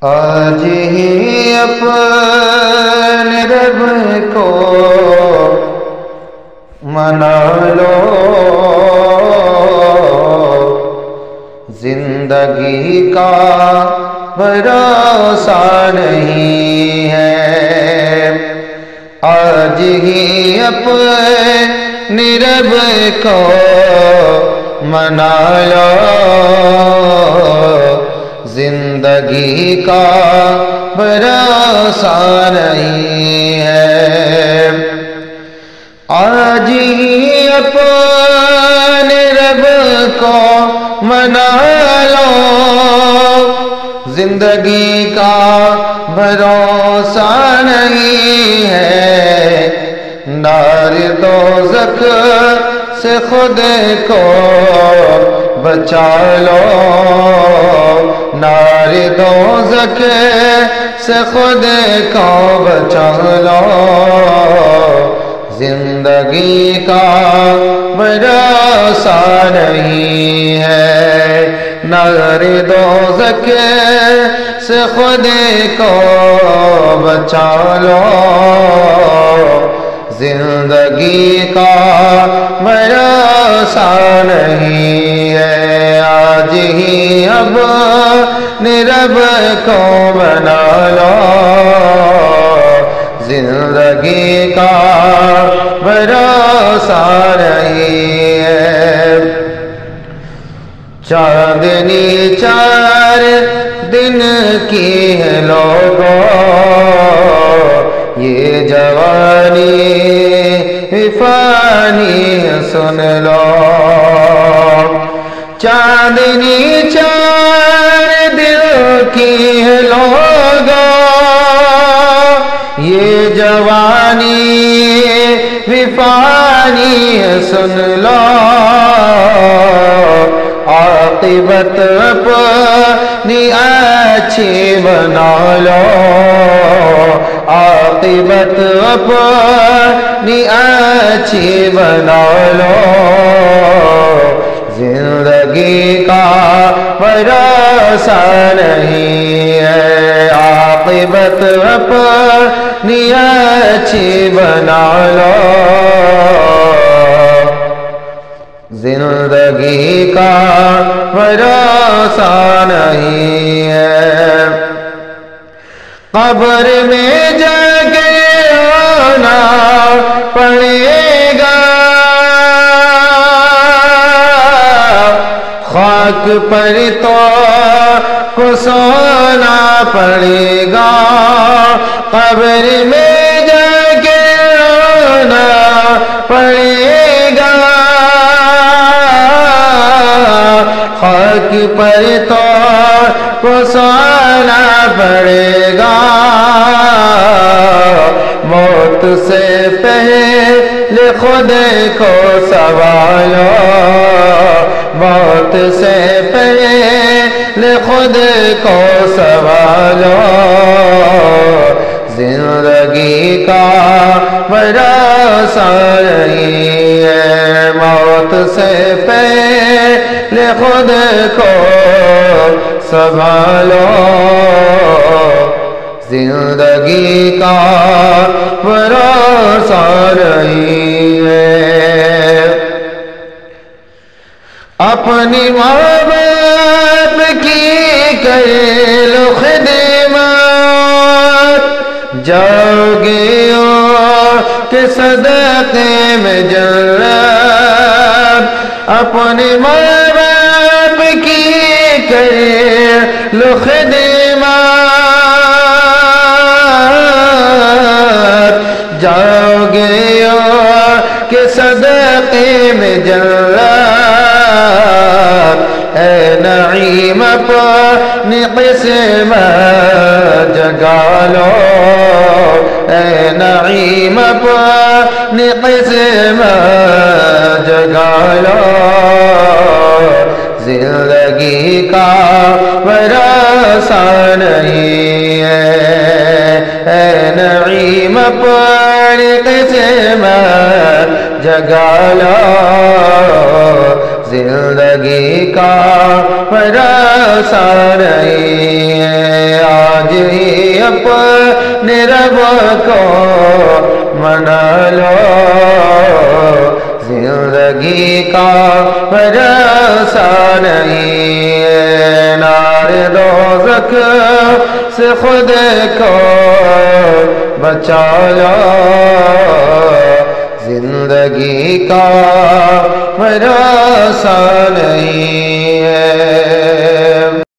آج ہی اپنے رب کو منا لو، زندگی کا بھروسہ نہیں ہے۔ آج ہی اپنے رب کو منا لو، زندگی کا بھروسہ نہیں ہے۔ آج ہی اپنے رب کو منا لو، زندگی کا بھروسہ نہیں ہے۔ نار دوزخ سے خود کو بچا لو، نار دوزخ سے خود کو بچا لو، زندگی کا بھروسہ نہیں ہے۔ نار دوزخ سے خود کو بچا لو، زندگی کا بھروسہ نہیں ہے۔ آج ہی اپنے رب کو بنا لو، زندگی کا بھروسہ نہیں ہے۔ چاندنی 4 دن کی ہے لوگوں، یہ جوانی فانی سن لو۔ چاندنی 4 دن کی ہے لوگوں، یہ جوانی فانی سن لو۔ عاقبت اپنی اچھی بنا لو، عاقبت اپنی اچھی بنا لو، زندگی کا بھروسہ نہیں ہے۔ عاقبت اپنی اچھی بنا لو، زندگی کا بھروسہ نہیں ہے۔ قبر میں جا کے آنا پڑے گا، خاک پر تو سونا پڑے گا۔ قبر میں جا کے آنا پڑے گا، خاک پر تو سونا پڑے گا۔ موت سے پہلے خود کو سنبھالو، موت سے پہلے خود کو سنبھالو، زندگی کا بھروسہ نہیں ہے۔ موت سے پہلے خود کو سنبھالو، زندگی کا بھروسہ نہیں ہے۔ اپنی ماں باپ کی کر لو خدمت، جاؤ گے کہ صدقے میں جنت۔ اپنی ماں باپ کی کر لو خدمت، جاؤ گے کہ صدقے میں جنت۔ اے نعیم اپنی قسمت جگا لو، اے نعیم اپنی قسمت جگا لو، زندگی کا بھروسہ نہیں ہے۔ اے نعیم اپنی قسمت جگا لو، زندگی کا بھروسہ نہیں ہے۔ کو منا لو زندگی کا بھروسہ نہیں ہے نار دوزخ سے خود کو بچا لو زندگی کا بھروسہ نہیں